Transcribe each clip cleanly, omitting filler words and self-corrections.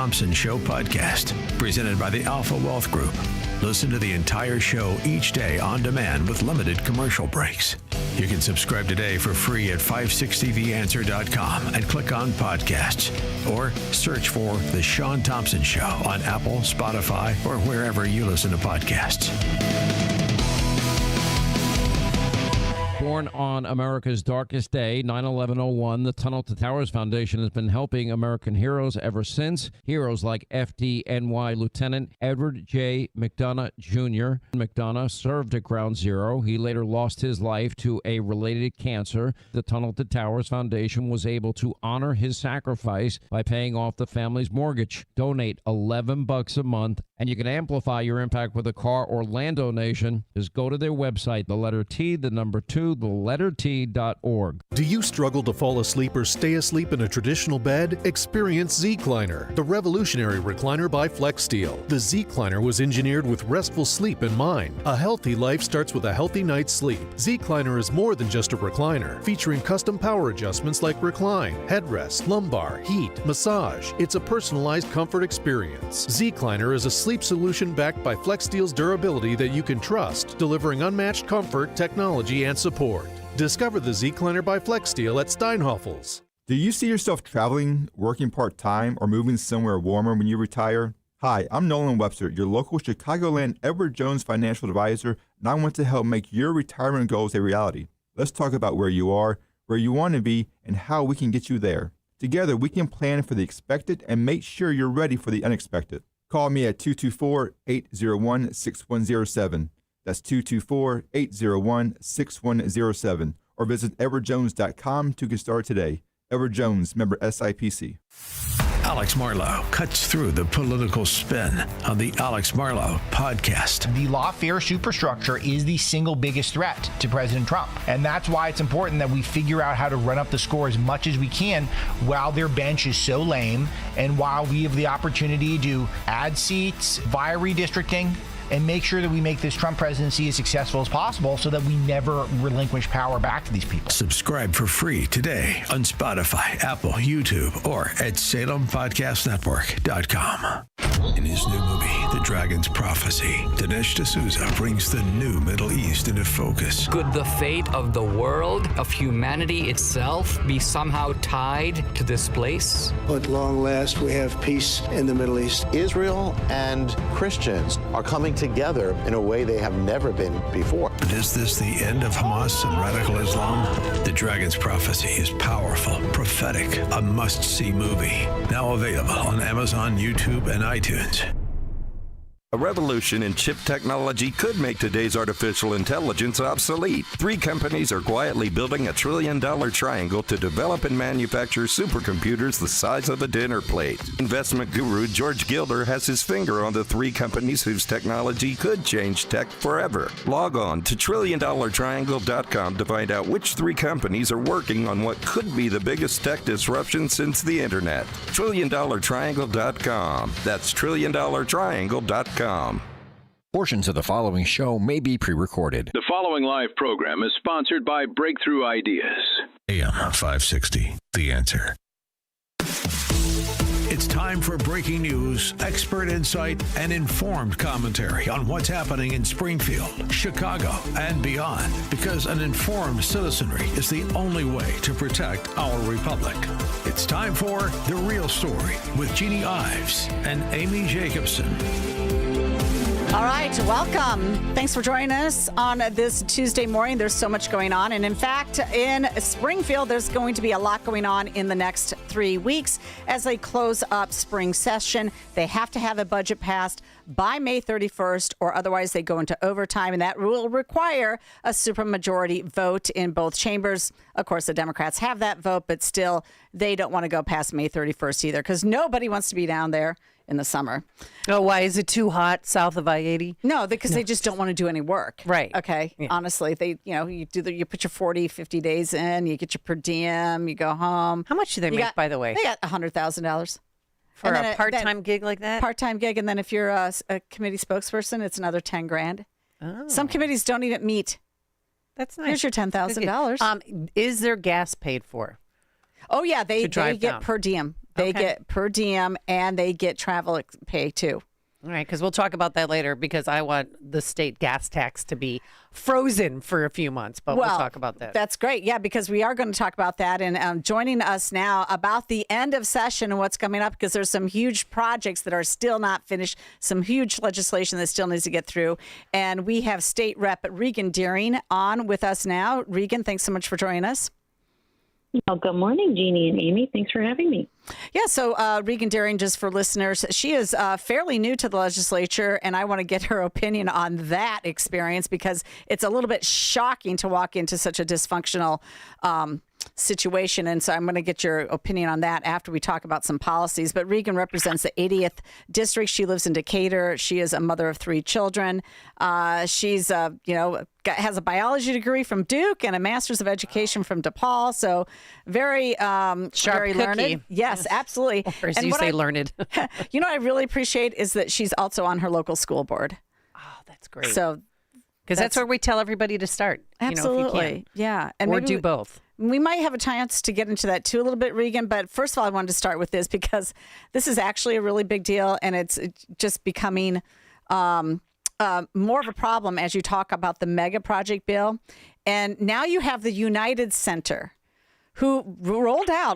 Thompson Show podcast, presented by the Alpha Wealth Group. Listen to the entire show each day on demand with limited commercial breaks. You can subscribe today for free at 560theanswer.com and click on podcasts, or search for The Sean Thompson Show on Apple, Spotify, or wherever you listen to podcasts. Born on America's darkest day, 9/11/01, the Tunnel to Towers Foundation has been helping American heroes ever since. Heroes like FDNY Lieutenant Edward J. McDonough Jr. McDonough served at Ground Zero. He later lost his life to a related cancer. The Tunnel to Towers Foundation was able to honor his sacrifice by paying off the family's mortgage. Donate $11 a month, and you can amplify your impact with a car or land donation. Just go to their website, the letter T, the number 2, the letter T.org. Do you struggle to fall asleep or stay asleep in a traditional bed? Experience Z-Cliner, the revolutionary recliner by FlexSteel. The Z-Cliner was engineered with restful sleep in mind. A healthy life starts with a healthy night's sleep. Z-Cliner is more than just a recliner, featuring custom power adjustments like recline, headrest, lumbar, heat, massage. It's a personalized comfort experience. Z-Cliner is a sleep solution backed by FlexSteel's durability that you can trust, delivering unmatched comfort, technology, and support. Discover the Z-Cliner by FlexSteel at Steinhoffel's. Do you see yourself traveling, working part-time, or moving somewhere warmer when you retire? Hi, I'm Nolan Webster, your local Chicagoland Edward Jones financial advisor, and I want to help make your retirement goals a reality. Let's talk about where you are, where you want to be, and how we can get you there. Together, we can plan for the expected and make sure you're ready for the unexpected. Call me at 224-801-6107. That's 224-801-6107. Or visit edwardjones.com to get started today. Edward Jones, member SIPC. Alex Marlow cuts through the political spin on the Alex Marlow podcast. The lawfare superstructure is the single biggest threat to President Trump. And that's why it's important that we figure out how to run up the score as much as we can while their bench is so lame and while we have the opportunity to add seats via redistricting and make sure that we make this Trump presidency as successful as possible so that we never relinquish power back to these people. Subscribe for free today on Spotify, Apple, YouTube, or at SalemPodcastNetwork.com. In his new movie, The Dragon's Prophecy, Dinesh D'Souza brings the new Middle East into focus. Could the fate of the world, of humanity itself, be somehow tied to this place? At long last, we have peace in the Middle East. Israel and Christians are coming together in a way they have never been before. But is this the end of Hamas and radical Islam? The Dragon's Prophecy is powerful, prophetic, a must-see movie. Now available on Amazon, YouTube, and iTunes. A revolution in chip technology could make today's artificial intelligence obsolete. 3 companies are quietly building a $1 trillion triangle to develop and manufacture supercomputers the size of a dinner plate. Investment guru George Gilder has his finger on the 3 companies whose technology could change tech forever. Log on to TrillionDollarTriangle.com to find out which 3 companies are working on what could be the biggest tech disruption since the internet. TrillionDollarTriangle.com. That's TrillionDollarTriangle.com. Portions of the following show may be pre-recorded. The following live program is sponsored by Breakthrough Ideas. AM 560, The Answer. It's time for breaking news, expert insight, and informed commentary on what's happening in Springfield, Chicago, and beyond. Because an informed citizenry is the only way to protect our republic. It's time for The Real Story with Jeanne Ives and Amy Jacobson. All right, welcome. Thanks for joining us on this Tuesday morning. There's so much going on. And in fact, in Springfield, there's going to be a lot going on in the next 3 weeks as they close up spring session. They have to have a budget passed by May 31st, or otherwise they go into overtime. And that will require a supermajority vote in both chambers. Of course, the Democrats have that vote, but still, they don't want to go past May 31st either, because nobody wants to be down there in the summer. Oh, why? Is it too hot south of I-80? No, because they just don't want to do any work. Right. Okay. Yeah. Honestly, you put your 40, 50 days in, you get your per diem, you go home. How much do they make, by the way? They got $100,000. For a part-time gig like that? Part-time gig, and then if you're a committee spokesperson, it's another $10,000. Oh. Some committees don't even meet. That's nice. Here's your $10,000. Is their gas paid for? Oh, yeah, they get per diem. They get per diem and they get travel pay too. All right, because we'll talk about that later because I want the state gas tax to be frozen for a few months, but we'll talk about that. That's great. Yeah, because we are going to talk about that. And joining us now about the end of session and what's coming up, because there's some huge projects that are still not finished, some huge legislation that still needs to get through. And we have State Rep Reagan Deering on with us now. Reagan, thanks so much for joining us. Well, good morning, Jeannie and Amy. Thanks for having me. Yeah, so Reagan Deering, just for listeners, she is fairly new to the legislature, and I want to get her opinion on that experience because it's a little bit shocking to walk into such a dysfunctional situation. And so I'm going to get your opinion on that after we talk about some policies. But Reagan represents the 80th district. She lives in Decatur. She is a mother of 3 children. She's, has a biology degree from Duke and a master's of education from DePaul. So very sharp, very learned. Yes, absolutely. Or as you say, learned. You know what I really appreciate is that she's also on her local school board. Oh, that's great. So because that's where we tell everybody to start. Absolutely. If you can. Yeah. And or do both. We might have a chance to get into that too a little bit, Reagan. But first of all, I wanted to start with this because this is actually a really big deal, and it's just becoming more of a problem as you talk about the mega project bill. And now you have the United Center, who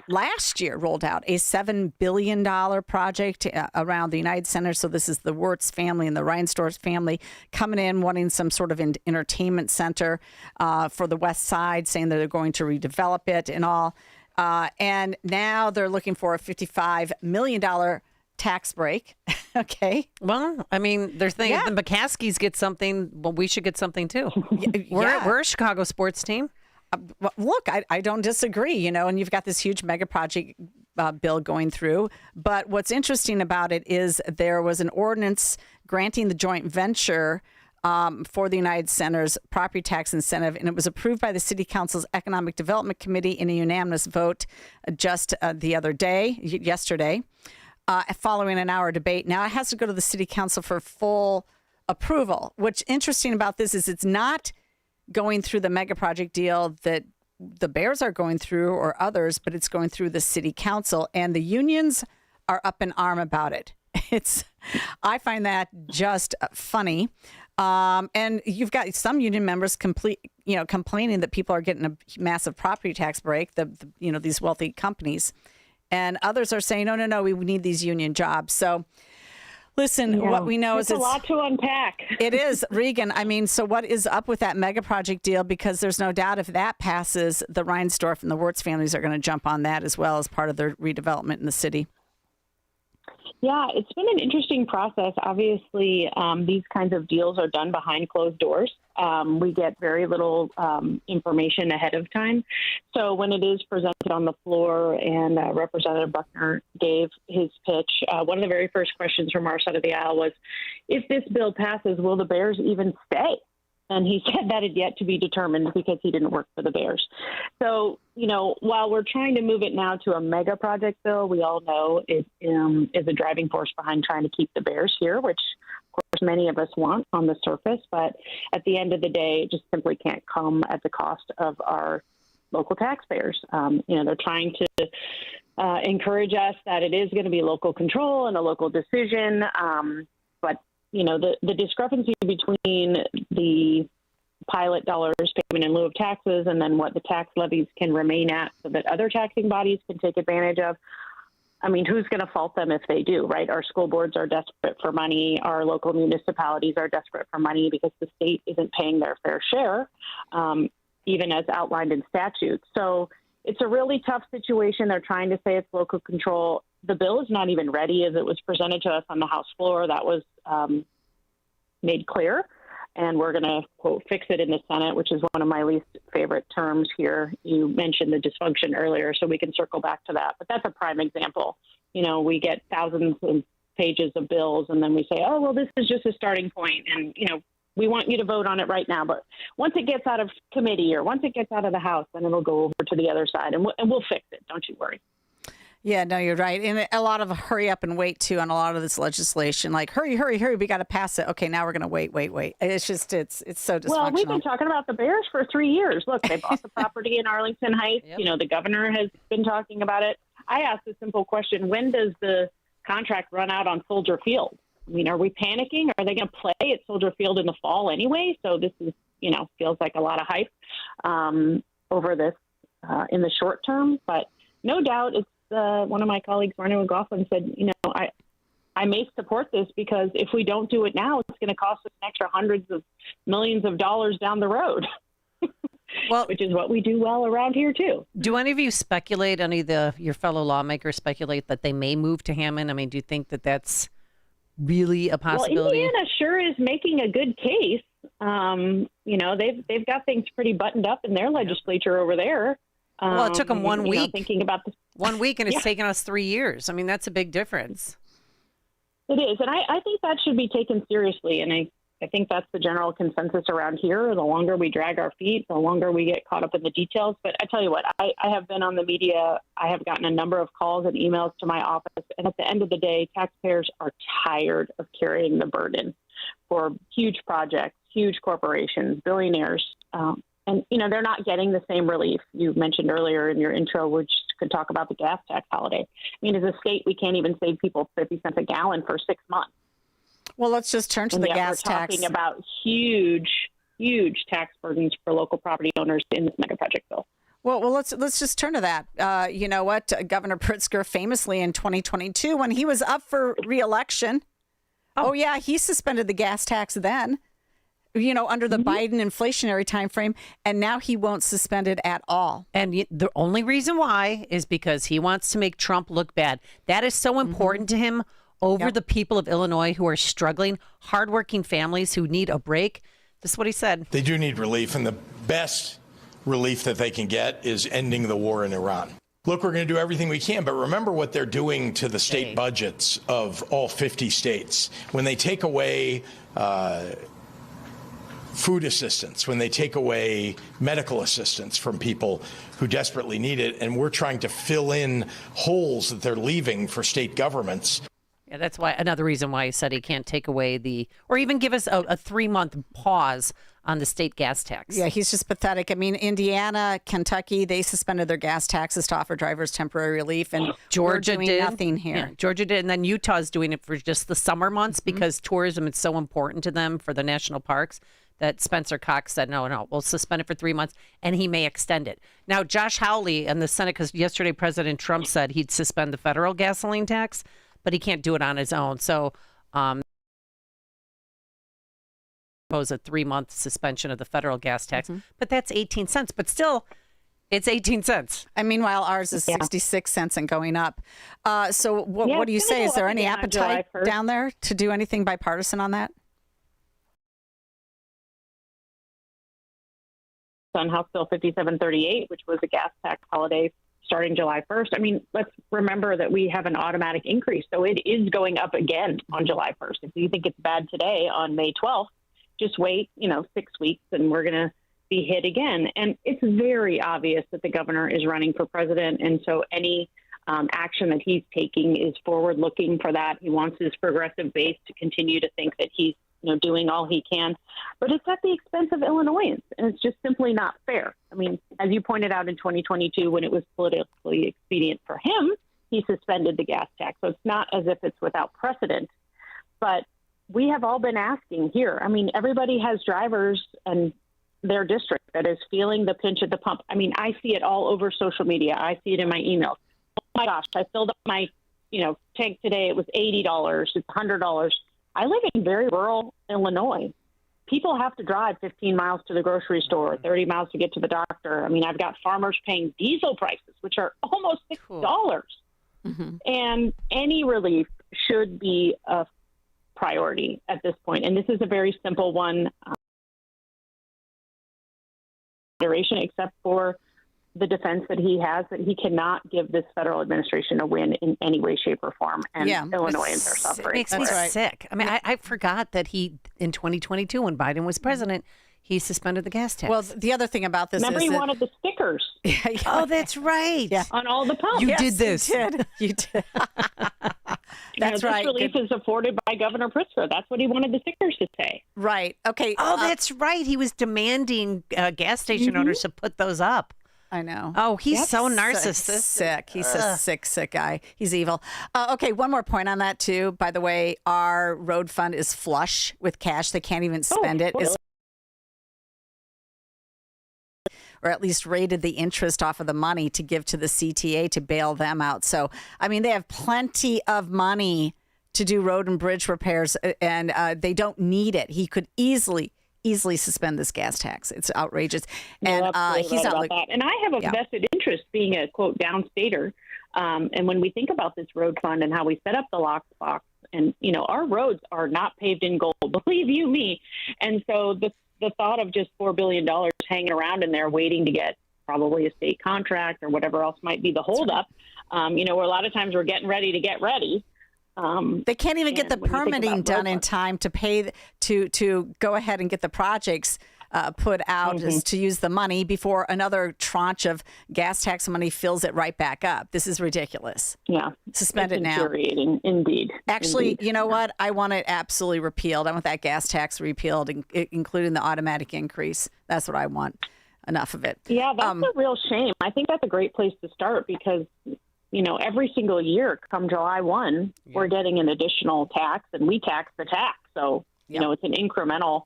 last year rolled out a $7 billion project around the United Center. So this is the Wirtz family and the Reinsdorf family coming in, wanting some sort of entertainment center for the West Side, saying that they're going to redevelop it and all. And now they're looking for a $55 million tax break. Okay. Well, I mean, they're thinking the McCaskies get something. Well, we should get something too. We're a Chicago sports team. Look, I don't disagree, and you've got this huge mega project bill going through. But what's interesting about it is there was an ordinance granting the joint venture for the United Center's property tax incentive, and it was approved by the City Council's Economic Development Committee in a unanimous vote just yesterday, following an hour debate. Now it has to go to the City Council for full approval. What's interesting about this is it's not going through the mega project deal that the Bears are going through or others, but it's going through the city council, and the unions are up in arm about it. I find that just funny. And you've got some union members complaining that people are getting a massive property tax break, these wealthy companies, and others are saying, no, we need these union jobs. So listen, what we know is it's a lot to unpack. It is, Reagan. I mean, so what is up with that mega project deal? Because there's no doubt if that passes, the Reinsdorf and the Wirtz families are going to jump on that as well as part of their redevelopment in the city. Yeah, it's been an interesting process. Obviously, these kinds of deals are done behind closed doors. We get very little information ahead of time. So when it is presented on the floor and Representative Buckner gave his pitch, one of the very first questions from our side of the aisle was, if this bill passes, will the Bears even stay? And he said that had yet to be determined because he didn't work for the Bears. So, while we're trying to move it now to a mega project bill, we all know it is a driving force behind trying to keep the Bears here, which, of course, many of us want on the surface. But at the end of the day, it just simply can't come at the cost of our local taxpayers. They're trying to encourage us that it is going to be local control and a local decision. But the discrepancy between the pilot dollars payment in lieu of taxes and then what the tax levies can remain at so that other taxing bodies can take advantage of. I mean, who's going to fault them if they do, right? Our school boards are desperate for money. Our local municipalities are desperate for money because the state isn't paying their fair share, even as outlined in statute. So it's a really tough situation. They're trying to say it's local control. The bill is not even ready as it was presented to us on the House floor. That was made clear. And we're going to, quote, fix it in the Senate, which is one of my least favorite terms here. You mentioned the dysfunction earlier, so we can circle back to that. But that's a prime example. We get thousands of pages of bills, and then we say, oh, well, this is just a starting point. And, we want you to vote on it right now. But once it gets out of committee or once it gets out of the House, then it'll go over to the other side, and we'll fix it. Don't you worry. Yeah, no, you're right. And a lot of hurry up and wait, too, on a lot of this legislation. Like, hurry, we got to pass it. Okay, now we're going to wait. It's just, it's so dysfunctional. Well, we've been talking about the Bears for 3 years. Look, they bought the property in Arlington Heights. Yep. The governor has been talking about it. I asked a simple question: when does the contract run out on Soldier Field? I mean, are we panicking? Are they going to play at Soldier Field in the fall anyway? So this is, feels like a lot of hype over this in the short term. But no doubt, it's one of my colleagues, Marnie McLaughlin, said, I may support this because if we don't do it now, it's going to cost us an extra hundreds of millions of dollars down the road. Well, which is what we do well around here, too. Do any of you speculate, your fellow lawmakers speculate that they may move to Hammond? I mean, do you think that that's really a possibility? Well, Indiana sure is making a good case. They've got things pretty buttoned up in their legislature over there. Well, it took them 1 week. Thinking about this 1 week, and it's taken us 3 years. I mean, that's a big difference. It is, and I think that should be taken seriously, and I think that's the general consensus around here. The longer we drag our feet, the longer we get caught up in the details. But I tell you what, I have been on the media. I have gotten a number of calls and emails to my office, and at the end of the day, taxpayers are tired of carrying the burden for huge projects, huge corporations, billionaires, and they're not getting the same relief. You mentioned earlier in your intro, which could talk about the gas tax holiday. I mean, as a state, we can't even save people 50 cents a gallon for 6 months. Well, let's just turn to the gas tax. We're talking about huge tax burdens for local property owners in this mega project bill. Well, let's just turn to that. You know what? Governor Pritzker famously in 2022, when he was up for re-election, he suspended the gas tax then, under the Biden inflationary timeframe, and now he won't suspend it at all. And the only reason why is because he wants to make Trump look bad. That is so important to him over the people of Illinois who are struggling, hardworking families who need a break. This is what he said. They do need relief, and the best relief that they can get is ending the war in Iran. Look, we're going to do everything we can, but remember what they're doing to the state budgets of all 50 states. When they take away food assistance, when they take away medical assistance from people who desperately need it, and we're trying to fill in holes that they're leaving for state governments. Yeah, that's why another reason why he said he can't take away or even give us a 3-month pause on the state gas tax. Yeah, he's just pathetic. I mean, Indiana, Kentucky, they suspended their gas taxes to offer drivers temporary relief, and Georgia did nothing here. Yeah, Georgia did, and then Utah's doing it for just the summer months because tourism is so important to them for the national parks. That Spencer Cox said, no, we'll suspend it for 3 months, and he may extend it. Now, Josh Hawley in the Senate, because yesterday President Trump said he'd suspend the federal gasoline tax, but he can't do it on his own. So, propose a 3-month suspension of the federal gas tax, but that's 18 cents. But still, it's 18 cents. And meanwhile, ours is 66 cents and going up. So what do you say? Is there any appetite down there to do anything bipartisan on that? On House Bill 5738, which was a gas tax holiday starting July 1st. I mean, let's remember that we have an automatic increase, so it is going up again on July 1st. If you think it's bad today on May 12th, just wait, 6 weeks and we're going to be hit again. And it's very obvious that the governor is running for president, and so any action that he's taking is forward-looking for that. He wants his progressive base to continue to think that he's doing all he can, but it's at the expense of Illinoisans, and it's just simply not fair. I mean, as you pointed out in 2022, when it was politically expedient for him, he suspended the gas tax. So it's not as if it's without precedent, but we have all been asking here. I mean, everybody has drivers and their district that is feeling the pinch at the pump. I mean, I see it all over social media. I see it in my emails. Oh my gosh, I filled up my, tank today. It was $80. It's $100. I live in very rural Illinois. People have to drive 15 miles to the grocery store, 30 miles to get to the doctor. I mean, I've got farmers paying diesel prices, which are almost $6. And any relief should be a priority at this point. And this is a very simple one, except for the defense that he has, that he cannot give this federal administration a win in any way, shape, or form. And Illinoisans are suffering. It makes me sick. I mean, I forgot that in 2022, when Biden was president, he suspended the gas tax. Well, the other thing about this Remember is he wanted the stickers. Oh, that's right. Yeah. On all the pumps. You did this. You did. That's right. This relief is afforded by Governor Pritzker. That's what he wanted the stickers to say. Right. Okay. Oh, that's right. He was demanding gas station owners to put those up. I know. Oh, he's so Sick. narcissistic. He's a sick guy. He's evil. Okay, one more point on that, too. By the way, our road fund is flush with cash. They can't even spend it. Really? Or at least rated the interest off of the money to give to the CTA to bail them out. So, I mean, they have plenty of money to do road and bridge repairs, and they don't need it. He could easily suspend this gas tax. It's outrageous. And he's right not about that. And I have a vested interest being a, quote, downstater. And when we think about this road fund and how we set up the lockbox, and, our roads are not paved in gold, believe you me. And so the thought of just $4 billion hanging around in there waiting to get probably a state contract or whatever else might be the holdup, where a lot of times we're getting ready to get ready. They can't even get the permitting done in time to pay to go ahead and get the projects put out to use the money before another tranche of gas tax money fills it right back up. This is ridiculous. Yeah. Suspend it now. Infuriating, indeed. Actually, you know what? I want it absolutely repealed. I want that gas tax repealed, including the automatic increase. That's what I want. Enough of it. Yeah, that's a real shame. I think that's a great place to start because, every single year come July 1, we're getting an additional tax and we tax the tax. So, it's an incremental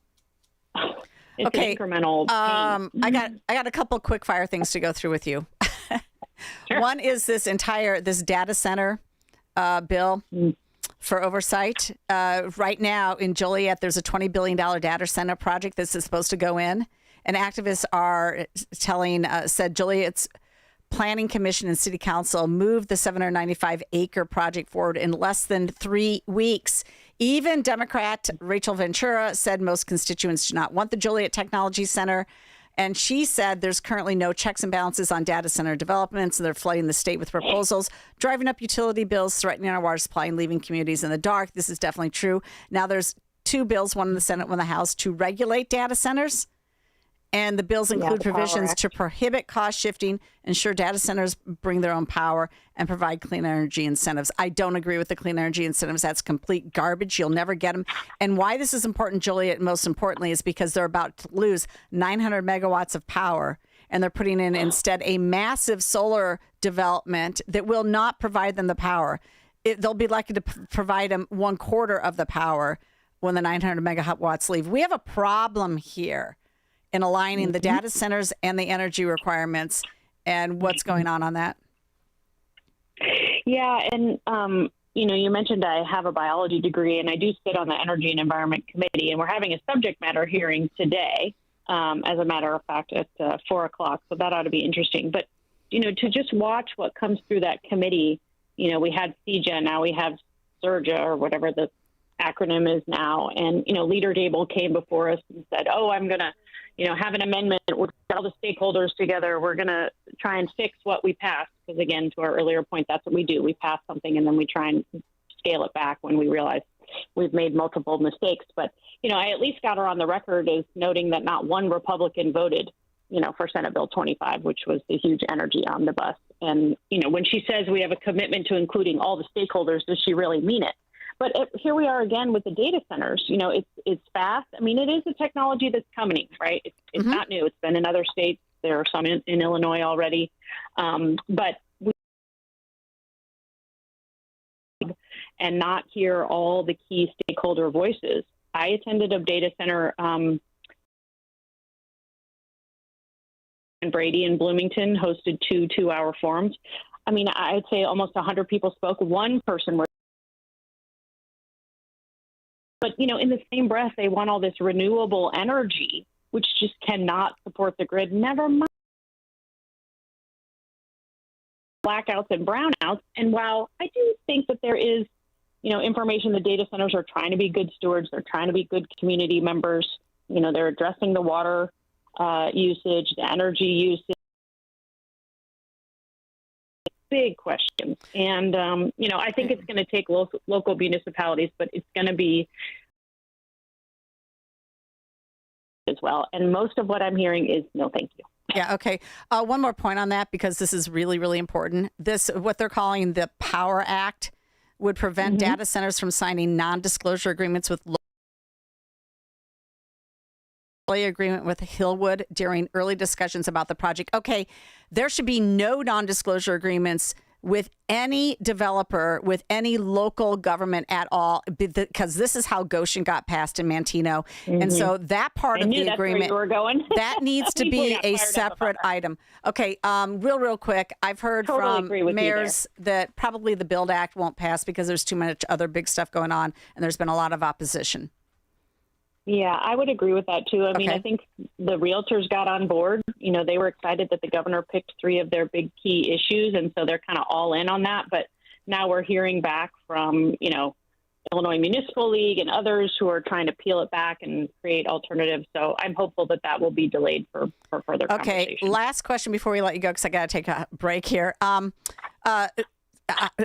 It's an incremental pain. I got a couple quick fire things to go through with you. Sure. One is this data center bill for oversight. Right now in Joliet, there's a $20 billion data center project that's supposed to go in. And activists are said Joliet's Planning Commission and City Council moved the 795-acre project forward in less than 3 weeks. Even Democrat Rachel Ventura said most constituents do not want the Joliet Technology Center. And she said there's currently no checks and balances on data center developments, and they're flooding the state with proposals, driving up utility bills, threatening our water supply, and leaving communities in the dark. This is definitely true. Now there's two bills, one in the Senate, one in the House, to regulate data centers. And the bills include provisions to prohibit cost shifting, ensure data centers bring their own power, and provide clean energy incentives. I don't agree with the clean energy incentives. That's complete garbage. You'll never get them. And why this is important, Joliet, most importantly, is because they're about to lose 900 megawatts of power, and they're putting in instead a massive solar development that will not provide them the power. They'll be lucky to provide them 1/4 of the power when the 900 megawatts leave. We have a problem here in aligning the data centers and the energy requirements, and what's going on that? Yeah, and you mentioned I have a biology degree, and I do sit on the Energy and Environment Committee, and we're having a subject matter hearing today, as a matter of fact, at 4 o'clock, so that ought to be interesting. But, to just watch what comes through that committee, we had CJA, now we have SERJA, or whatever the acronym is now, and, Leader Dable came before us and said, I'm going to have an amendment. We'll get all the stakeholders together. We're going to try and fix what we passed. Because, again, to our earlier point, that's what we do. We pass something and then we try and scale it back when we realize we've made multiple mistakes. But, I at least got her on the record as noting that not one Republican voted, for Senate Bill 25, which was the huge energy omnibus. And, when she says we have a commitment to including all the stakeholders, does she really mean it? But here we are again with the data centers. It's fast. I mean, it is a technology that's coming, right? It's not new. It's been in other states. There are some in Illinois already. But we and not hear all the key stakeholder voices. I attended a data center in Brady in Bloomington, hosted two 2-hour forums. I mean, I'd say almost 100 people spoke. One person was. But, in the same breath, they want all this renewable energy, which just cannot support the grid. Never mind blackouts and brownouts. And while I do think that there is, information, the data centers are trying to be good stewards. They're trying to be good community members. They're addressing the water usage, the energy usage. Big questions. And, I think it's going to take local municipalities, but it's going to be as well. And most of what I'm hearing is no, thank you. Yeah. Okay. One more point on that, because this is really, really important. What they're calling the Power Act, would prevent data centers from signing non-disclosure agreements with agreement with Hillwood during early discussions about the project. Okay, there should be no non-disclosure agreements with any developer, with any local government at all, because this is how Goshen got passed in Manteno. Mm-hmm. And so that part of the agreement, where you were going. that needs to be a separate item. Okay, real quick, I've heard from mayors that probably the Build Act won't pass because there's too much other big stuff going on, and there's been a lot of opposition. Yeah, I would agree with that, too. I mean, I think the realtors got on board. You know, they were excited that the governor picked 3 of their big key issues, and so they're kind of all in on that. But now we're hearing back from, you know, Illinois Municipal League and others who are trying to peel it back and create alternatives. So I'm hopeful that that will be delayed for further conversation. Okay, last question before we let you go, because I got to take a break here.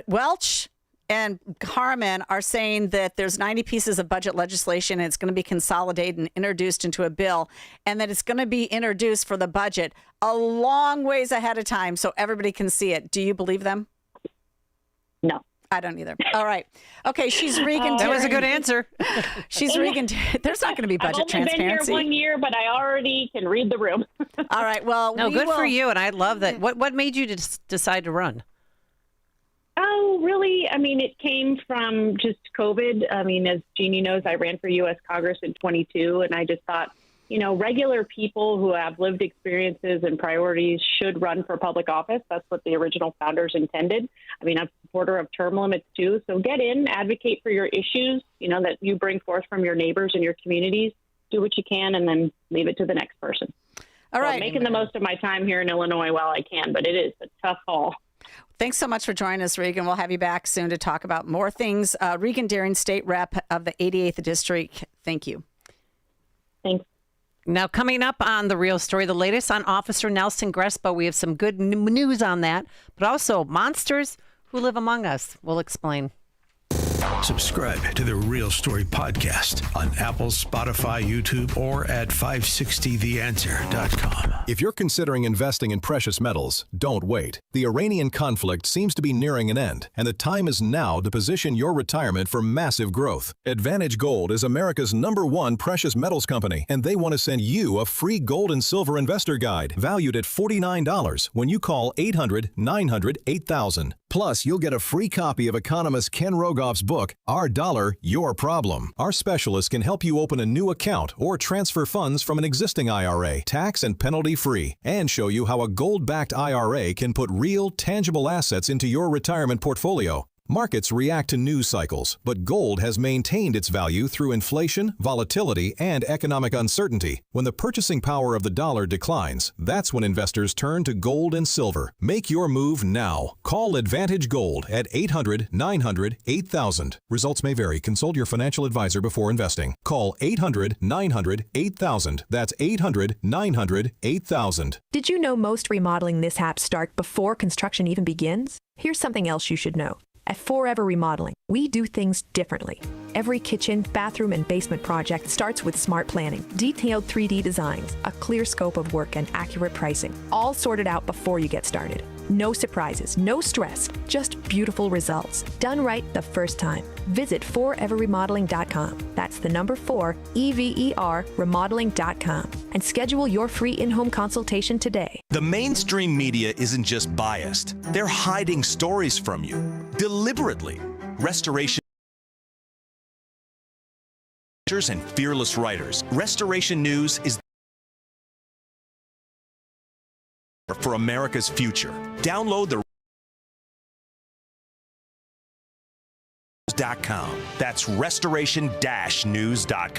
Welch and Harmon are saying that there's 90 pieces of budget legislation and it's going to be consolidated and introduced into a bill, and that it's going to be introduced for the budget a long ways ahead of time so everybody can see it. Do you believe them? No. I don't either. All right. Okay, she's Reagan. That was a good answer. She's Reagan. There's not going to be budget transparency. I've only been here 1 year, but I already can read the room. All right. Well, no, good for you, and I love that. What made you decide to run? Oh, really? I mean, it came from just COVID. I mean, as Jeannie knows, I ran for U.S. Congress in 22, and I just thought, you know, regular people who have lived experiences and priorities should run for public office. That's what the original founders intended. I mean, I'm a supporter of term limits, too. So get in, advocate for your issues, you know, that you bring forth from your neighbors and your communities. Do what you can, and then leave it to the next person. All right. I'm making the most of my time here in Illinois while I can, but it is a tough haul. Thanks so much for joining us, Regan. We'll have you back soon to talk about more things. Regan Deering, State Rep of the 88th District. Thank you. Thanks. Now, coming up on The Real Story, the latest on Officer Nelson Grespo. We have some good news on that, but also monsters who live among us. We'll explain. Subscribe to The Real Story podcast on Apple, Spotify, YouTube, or at 560theanswer.com. If you're considering investing in precious metals, don't wait. The Iranian conflict seems to be nearing an end, and the time is now to position your retirement for massive growth. Advantage Gold is America's #1 precious metals company, and they want to send you a free gold and silver investor guide valued at $49 when you call 800-900-8000. Plus, you'll get a free copy of economist Ken Rogoff's book, Our Dollar, Your Problem. Our specialists can help you open a new account or transfer funds from an existing IRA, tax and penalty-free, and show you how a gold-backed IRA can put real, tangible assets into your retirement portfolio. Markets react to news cycles, but gold has maintained its value through inflation, volatility, and economic uncertainty. When the purchasing power of the dollar declines, that's when investors turn to gold and silver. Make your move now. Call Advantage Gold at 800-900-8000. Results may vary. Consult your financial advisor before investing. Call 800-900-8000. That's 800-900-8000. Did you know most remodeling mishaps start before construction even begins? Here's something else you should know. At Forever Remodeling, we do things differently. Every kitchen, bathroom, and basement project starts with smart planning, detailed 3D designs, a clear scope of work, and accurate pricing, all sorted out before you get started. No surprises, no stress, just beautiful results. Done right the first time. Visit foreverremodeling.com. That's the number 4, EVER, remodeling.com. And schedule your free in-home consultation today. The mainstream media isn't just biased. They're hiding stories from you. Deliberately. Restoration and fearless writers. Restoration News is for America's future. Download the .com. That's restoration-news.com.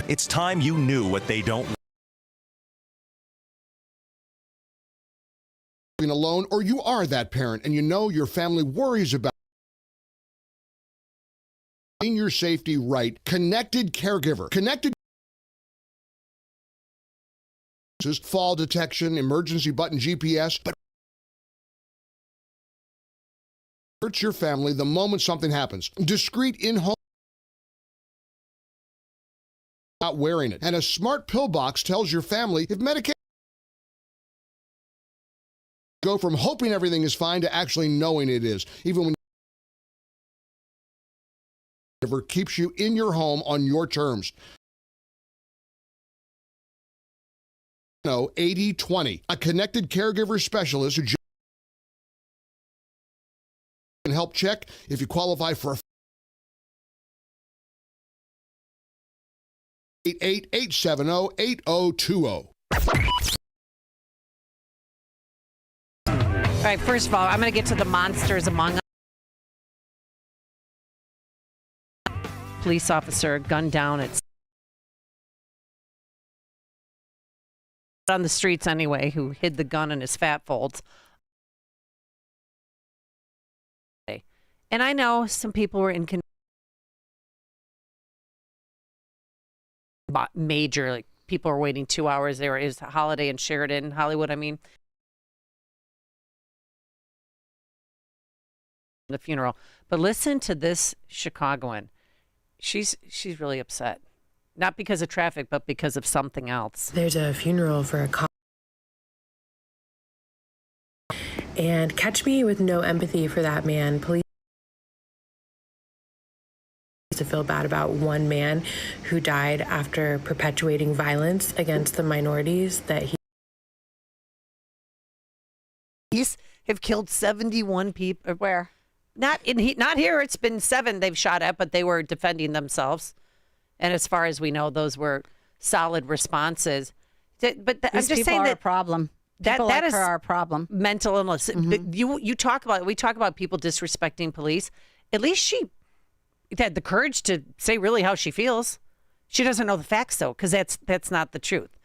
It's time you knew what they don't. Alone, or you are that parent and you know your family worries about your safety right. Connected Caregiver. Connected fall detection, emergency button, GPS, but hurts your family the moment something happens. Discreet in-home, not wearing it. And a smart pill box tells your family if medication go from hoping everything is fine to actually knowing it is, even when keeps you in your home on your terms. 8020. A connected caregiver specialist who can help check if you qualify for a 888-870-8020. All right, first of all, I'm going to get to the monsters among us. Police officer gunned down on the streets anyway, who hid the gun in his fat folds. And I know some people were major, like people were waiting 2 hours. There is a holiday in Sheridan, Hollywood, I mean. The funeral. But listen to this Chicagoan. She's really upset. Not because of traffic, but because of something else. There's a funeral for a cop. And catch me with no empathy for that man. Please. To feel bad about one man who died after perpetuating violence against the minorities that Police have killed 71 people. Where? Not here. It's been 7 they've shot at, but they were defending themselves. And as far as we know, those were solid responses. But I'm just saying that a problem. That like is her are a problem. Mental illness. We talk about people disrespecting police. At least she had the courage to say really how she feels. She doesn't know the facts though, because that's not the truth.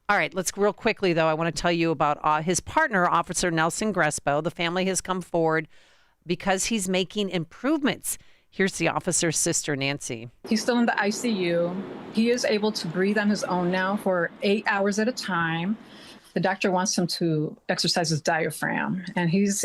All right, let's real quickly though. I want to tell you about his partner, Officer Nelson Grespo. The family has come forward because he's making improvements. Here's the officer's sister, Nancy. He's still in the ICU. He is able to breathe on his own now for 8 hours at a time. The doctor wants him to exercise his diaphragm, and he is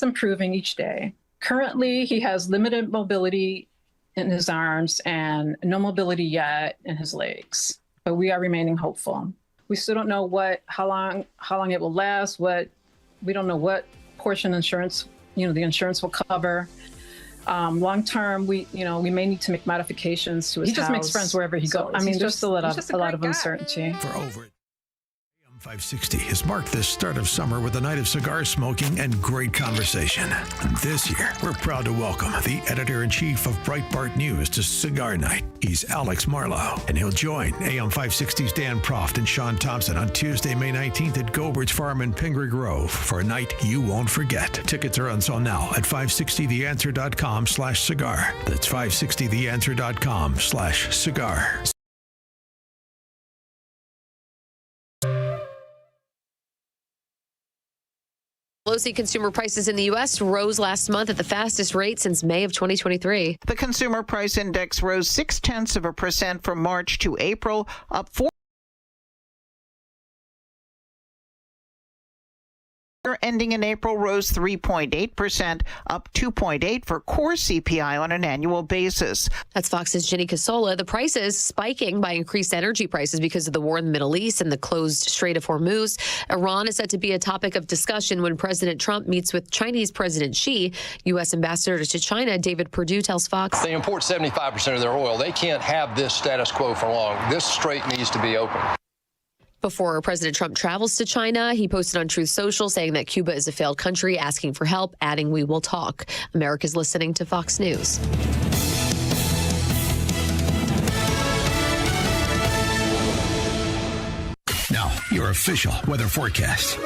improving each day. Currently, he has limited mobility in his arms and no mobility yet in his legs, but we are remaining hopeful. We still don't know how long it will last. We don't know what portion insurance, the insurance will cover. Long term, we may need to make modifications to his house. He just makes friends wherever he goes. I mean, there's still a lot of uncertainty. For over AM 560 has marked the start of summer with a night of cigar smoking and great conversation. And this year, we're proud to welcome the editor-in-chief of Breitbart News to Cigar Night. He's Alex Marlowe, and he'll join AM 560's Dan Proft and Sean Thompson on Tuesday, May 19th at Gobert's Farm in Pingree Grove for a night you won't forget. Tickets are on sale now at 560theanswer.com/cigar. That's 560theanswer.com/cigar. Low-C consumer prices in the U.S. rose last month at the fastest rate since May of 2023. The consumer price index rose 0.6% from March to April, up 4%. Ending in April rose 3.8%, up 2.8% for core CPI on an annual basis. That's Fox's Jenny Casola. The prices spiking by increased energy prices because of the war in the Middle East and the closed Strait of Hormuz. Iran is set to be a topic of discussion when President Trump meets with Chinese President Xi. U.S. Ambassador to China David Perdue tells Fox. They import 75% of their oil. They can't have this status quo for long. This strait needs to be open. Before President Trump travels to China, he posted on Truth Social saying that Cuba is a failed country, asking for help, adding, "We will talk." America's listening to Fox News. Now, your official weather forecast.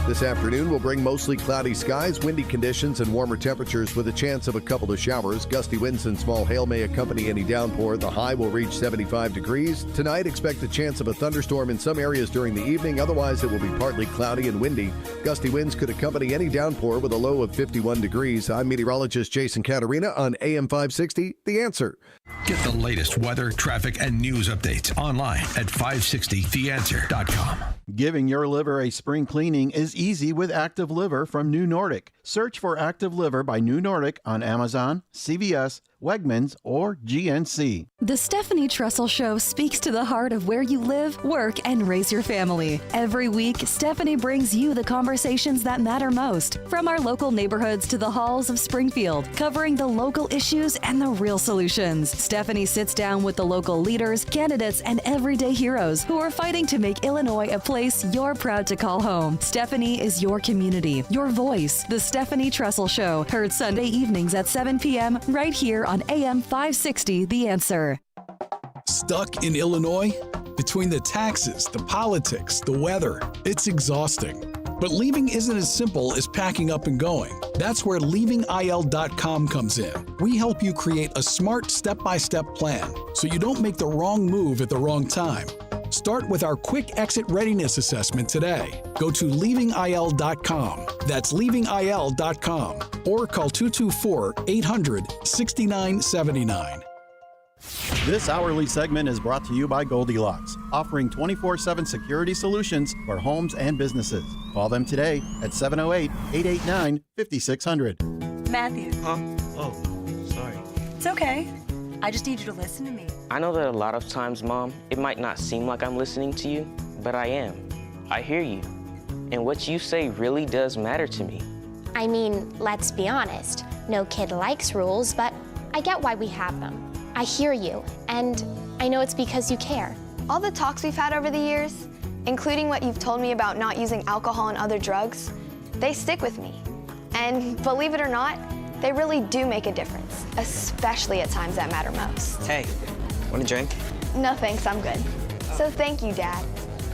This afternoon will bring mostly cloudy skies, windy conditions, and warmer temperatures with a chance of a couple of showers. Gusty winds and small hail may accompany any downpour. The high will reach 75 degrees. Tonight, expect a chance of a thunderstorm in some areas during the evening. Otherwise, it will be partly cloudy and windy. Gusty winds could accompany any downpour with a low of 51 degrees. I'm meteorologist Jason Caterina on AM 560, The Answer. Get the latest weather, traffic, and news updates online at 560theanswer.com. Giving your liver a spring cleaning is easy with Active Liver from New Nordic. Search for Active Liver by New Nordic on Amazon, CVS, Wegmans, or GNC. The Stephanie Trussell Show speaks to the heart of where you live, work, and raise your family. Every week, Stephanie brings you the conversations that matter most, from our local neighborhoods to the halls of Springfield, covering the local issues and the real solutions. Stephanie sits down with the local leaders, candidates, and everyday heroes who are fighting to make Illinois a place you're proud to call home. Stephanie is your community, your voice. The Stephanie Trussell Show, heard Sunday evenings at 7 p.m. right here on AM 560, The Answer. Stuck in Illinois? Between the taxes, the politics, the weather, it's exhausting. But leaving isn't as simple as packing up and going. That's where leavingil.com comes in. We help you create a smart step-by-step plan so you don't make the wrong move at the wrong time. Start with our quick exit readiness assessment today. Go to leavingil.com. That's leavingil.com. Or call 224-800-6979. This hourly segment is brought to you by Goldilocks, offering 24/7 security solutions for homes and businesses. Call them today at 708-889-5600. Matthew. Oh, sorry. It's okay. I just need you to listen to me. I know that a lot of times, Mom, it might not seem like I'm listening to you, but I am. I hear you. And what you say really does matter to me. I mean, let's be honest. No kid likes rules, but I get why we have them. I hear you, and I know it's because you care. All the talks we've had over the years, including what you've told me about not using alcohol and other drugs, they stick with me. And believe it or not, they really do make a difference, especially at times that matter most. Hey, want a drink? No thanks, I'm good. So thank you, Dad,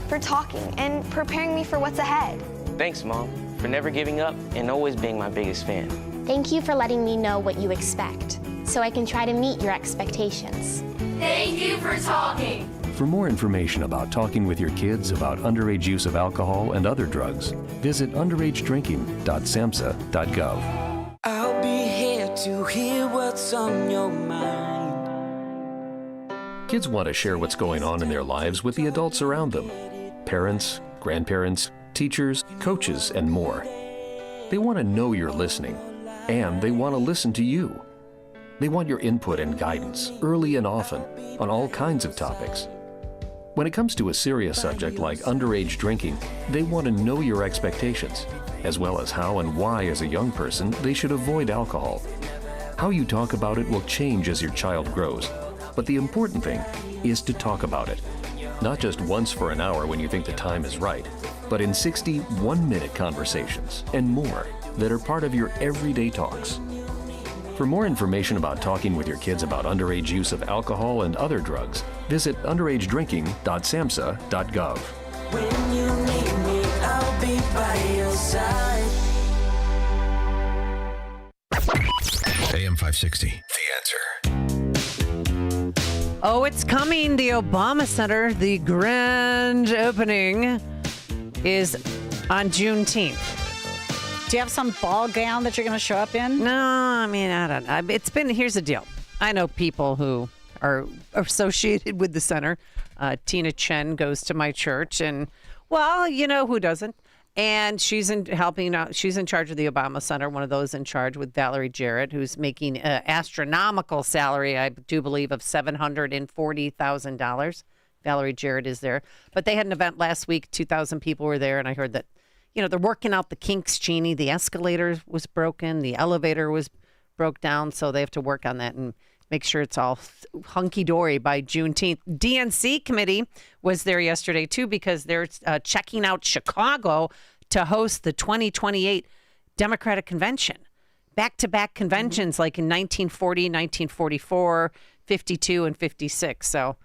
for talking and preparing me for what's ahead. Thanks, Mom, for never giving up and always being my biggest fan. Thank you for letting me know what you expect, so I can try to meet your expectations. Thank you for talking. For more information about talking with your kids about underage use of alcohol and other drugs, visit underagedrinking.samhsa.gov. I'll be here to hear what's on your mind. Kids want to share what's going on in their lives with the adults around them. Parents, grandparents, teachers, coaches, and more. They want to know you're listening, and they want to listen to you. They want your input and guidance, early and often, on all kinds of topics. When it comes to a serious subject like underage drinking, they want to know your expectations, as well as how and why as a young person they should avoid alcohol. How you talk about it will change as your child grows, but the important thing is to talk about it. Not just once for an hour when you think the time is right, but in 60 one-minute conversations and more that are part of your everyday talks. For more information about talking with your kids about underage use of alcohol and other drugs, visit underagedrinking.samhsa.gov. When you need me, I'll be by your side. AM 560, The Answer. Oh, it's coming. The Obama Center, the grand opening is on Juneteenth. Do you have some ball gown that you're going to show up in? No, I mean, I don't know. Here's the deal. I know people who are associated with the center. Tina Chen goes to my church, and, well, you know who doesn't. And she's helping out. She's in charge of the Obama Center, one of those in charge with Valerie Jarrett, who's making an astronomical salary, I do believe, of $740,000. Valerie Jarrett is there. But they had an event last week. 2,000 people were there, and I heard that, you know, they're working out the kinks, Jeannie. The escalator was broken. The elevator was broke down, so they have to work on that and make sure it's all hunky-dory by Juneteenth. DNC committee was there yesterday, too, because they're checking out Chicago to host the 2028 Democratic Convention. Back-to-back conventions like in 1940, 1944, 52, and 56. So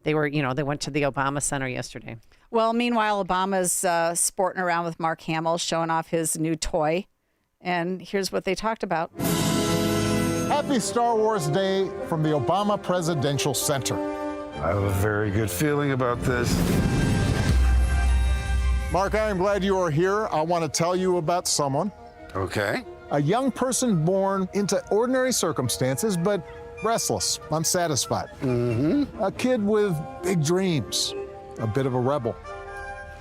they were, they went to the Obama Center yesterday. Well, meanwhile, Obama's sporting around with Mark Hamill, showing off his new toy. And here's what they talked about. Happy Star Wars Day from the Obama Presidential Center. I have a very good feeling about this. Mark, I am glad you are here. I want to tell you about someone. Okay. A young person born into ordinary circumstances, but restless, unsatisfied. A kid with big dreams, a bit of a rebel.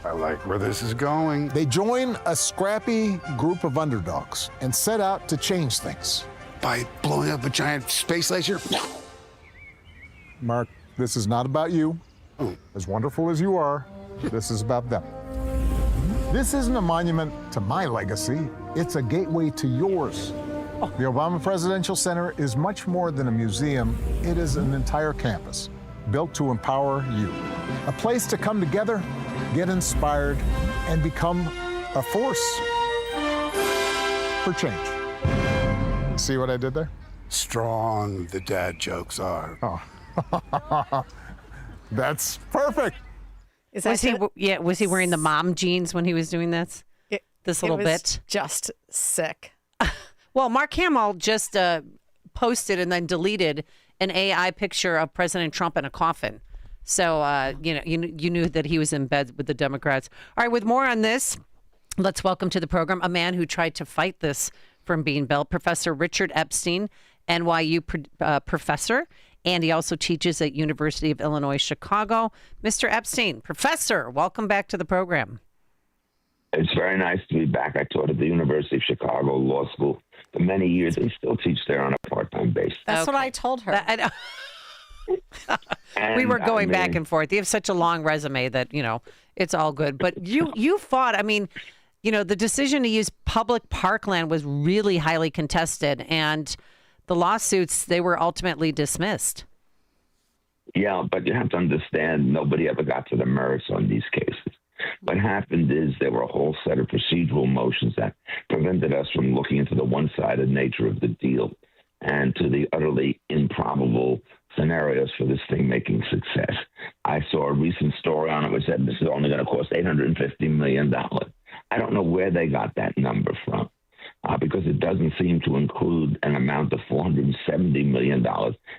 I like where this is going. They join a scrappy group of underdogs and set out to change things. by blowing up a giant space laser? Mark, this is not about you. As wonderful as you are, this is about them. This isn't a monument to my legacy. It's a gateway to yours. The Obama Presidential Center is much more than a museum. It is an entire campus built to empower you. A place to come together, get inspired, and become a force for change. See what I did there? Strong the dad jokes are. Oh. That's perfect. Was he wearing the mom jeans when he was doing this? This little bit? Just sick. Well, Mark Hamill just posted and then deleted an AI picture of President Trump in a coffin. So, you knew that he was in bed with the Democrats. All right, with more on this, let's welcome to the program a man who tried to fight this from being built, Professor Richard Epstein, NYU professor, and he also teaches at University of Illinois, Chicago. Mr. Epstein, professor, welcome back to the program. It's very nice to be back. I taught at the University of Chicago Law School for many years and still teach there on a part-time basis. That's what I told her. We were going back and forth. You have such a long resume that, it's all good. But you fought. I mean, the decision to use public parkland was really highly contested, and the lawsuits, they were ultimately dismissed. Yeah, but you have to understand, nobody ever got to the merits on these cases. What happened is there were a whole set of procedural motions that prevented us from looking into the one-sided nature of the deal and to the utterly improbable scenarios for this thing making success. I saw a recent story on it which said this is only going to cost $850 million. I don't know where they got that number from because it doesn't seem to include an amount of $470 million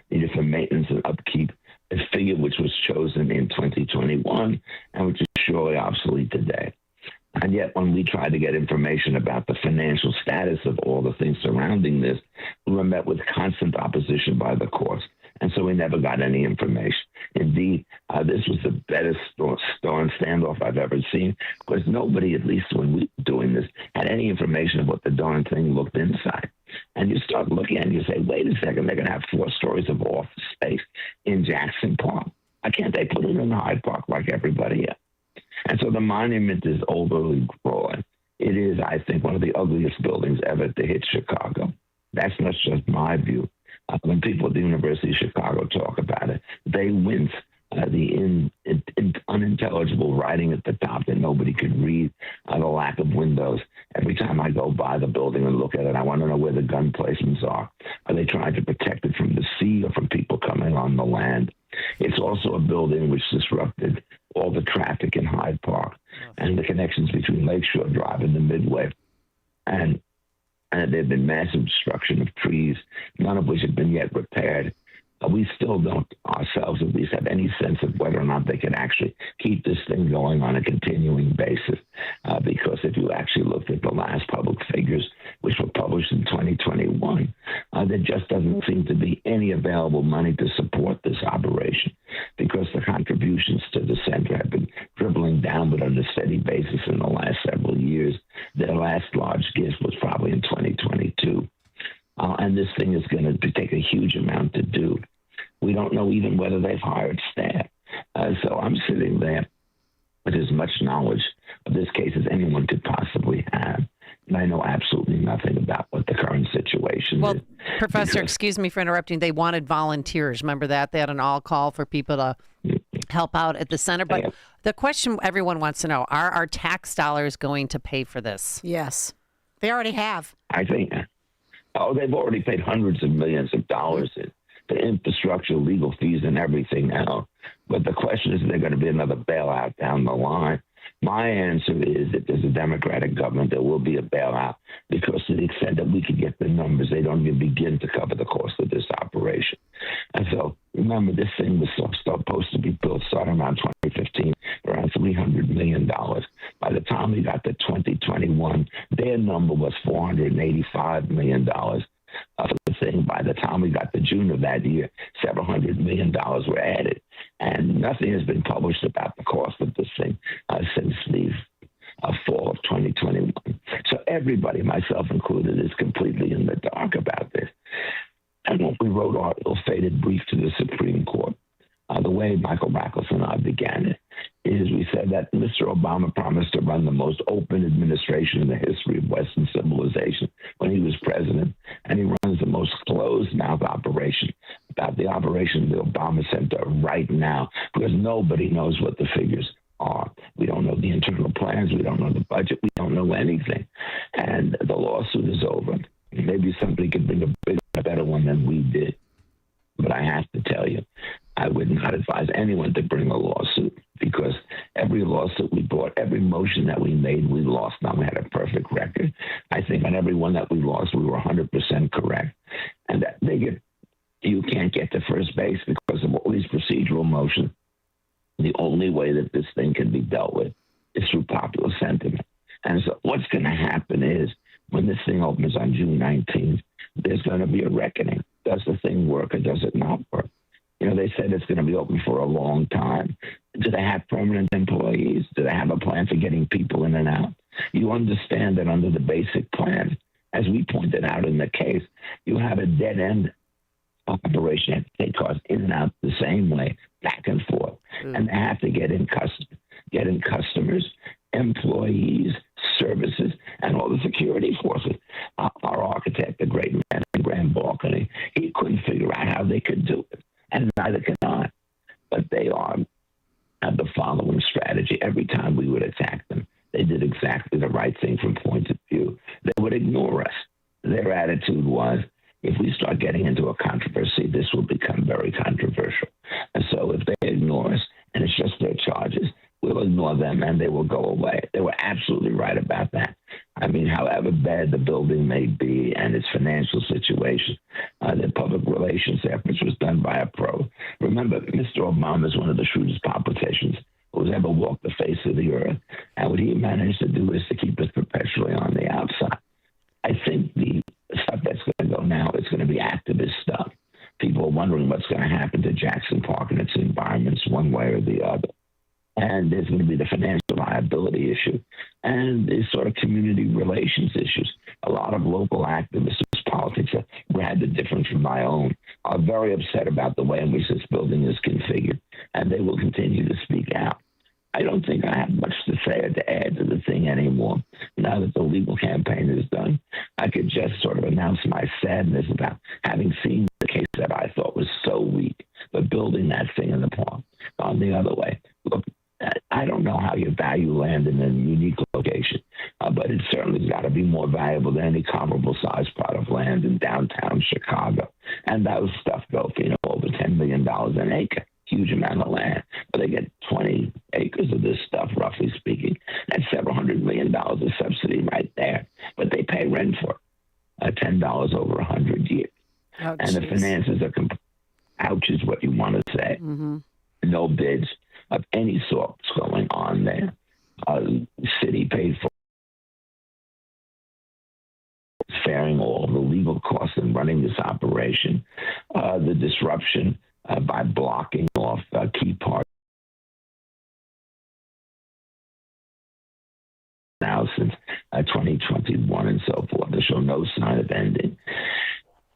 needed for maintenance and upkeep, a figure which was chosen in 2021 and which is surely obsolete today. And yet, when we tried to get information about the financial status of all the things surrounding this, we were met with constant opposition by the courts. And so we never got any information. Indeed, this was the best storm standoff I've ever seen, because nobody, at least when we were doing this, had any information of what the darn thing looked inside. And you start looking and you say, wait a second, they're going to have 4 stories of office space in Jackson Park. Why can't they put it in Hyde Park like everybody else? And so the monument is overly broad. It is, I think, one of the ugliest buildings ever to hit Chicago. That's not just my view. When people at the University of Chicago talk about it, they wince. The unintelligible writing at the top that nobody could read, the lack of windows. Every time I go by the building and look at it, I want to know where the gun placements are. Are they trying to protect it from the sea or from people coming on the land? It's also a building which disrupted all the traffic in Hyde Park and the connections between Lakeshore Drive and the Midway. And there had been massive destruction of trees, none of which have been yet repaired. We still don't ourselves at least have any sense of whether or not they can actually keep this thing going on a continuing basis. Because if you actually looked at the last public figures, which were published in 2021, there just doesn't seem to be any available money to support this operation, because the contributions to the center have been dribbling downward on a steady basis in the last several years. Their last large gift was probably in 2022. And this thing is going to take a huge amount to do. We don't know even whether they've hired staff. So I'm sitting there with as much knowledge of this case as anyone could possibly have. And I know absolutely nothing about what the current situation is. Professor, excuse me for interrupting. They wanted volunteers. Remember that? They had an all-call for people to help out at the center. But the question everyone wants to know, are our tax dollars going to pay for this? Yes. They already have. I think... they've already paid hundreds of millions of dollars in the infrastructure, legal fees, and everything else. But the question is, there going to be another bailout down the line? My answer is, if there's a Democratic government, there will be a bailout, because to the extent that we could get the numbers, they don't even begin to cover the cost of this operation. And so, remember, this thing was supposed to be built starting around 2015, around $300 million. By the time we got to 2021, their number was $485 million. For the thing, by the time we got to June of that year, several $100 million were added. And nothing has been published about the cost of this thing since the fall of 2021. So everybody, myself included, is completely in the dark about this. wrote our ill-fated brief to the Supreme Court. The way Michael Rackles and I began it is we said that Mr. Obama promised to run the most open administration in the history of Western civilization when he was president, and he runs the most closed-mouth operation about the operation of the Obama Center right now, because nobody knows what the figures are. We don't know the internal plans. We don't know the budget. We don't know anything. And the lawsuit is over. Maybe somebody could bring a bigger, better one than we did. But I have to tell you, I would not advise anyone to bring a lawsuit, because every lawsuit we brought, every motion that we made, we lost. Now, we had a perfect record. I think on every one that we lost, we were 100% correct. And that you can't get to first base because of all these procedural motions. The only way that this thing can be dealt with is through popular sentiment. And so what's going to happen is when this thing opens on June 19th, there's going to be a reckoning. Does the thing work or does it not work? You know, they said it's going to be open for a long time. Do they have permanent employees? Do they have a plan for getting people in and out? You understand that under the basic plan, as we pointed out in the case, you have a dead-end operation. You have to take cars in and out the same way, back and forth. And they have to get in customers, employees, services, and all the security forces. Our architect, the great man in Grand Balcony, he couldn't figure out how they could do it, and neither can I. But they have the following strategy. Every time we would attack them, they did exactly the right thing from point of view. They would ignore us. Their attitude was, if we start getting into a controversy, this will become very controversial. And so if they ignore us, and it's just their charges, we'll ignore them and they will go away. They were absolutely right about that. I mean, however bad the building may be and its financial situation, the public relations efforts was done by a pro. Remember, Mr. Obama is one of the shrewdest politicians who's ever walked the face of the earth. And what he managed to do is to keep us perpetually on the outside. I think the stuff that's going to go now is going to be activist stuff. People are wondering what's going to happen to Jackson Park and its environments one way or the other. And there's going to be the financial liability issue and the sort of community relations issues. A lot of local activists whose politics are rather different from my own are very upset about the way in which this building is configured, and they will continue to speak out. I don't think I have much to say or to add to the thing anymore. Now that the legal campaign is done, I could just sort of announce my sadness about having seen the case that I thought was so weak, but building that thing in the park on the other way. Look, I don't know how you value land in a unique location, but it certainly got to be more valuable than any comparable size plot of land in downtown Chicago. And those stuff go for, over $10 million an acre. Huge amount of land, but they get 20 acres of this stuff, roughly speaking. That's several $100 million of subsidy right there, but they pay rent for it, $10 over 100 years. Oh, and the finances are ouch is what you want to say. Mm-hmm. No bids of any sort going on there. City paid for faring all the legal costs in running this operation, the disruption by blocking off key parts now since 2021 and so forth. They show no sign of ending.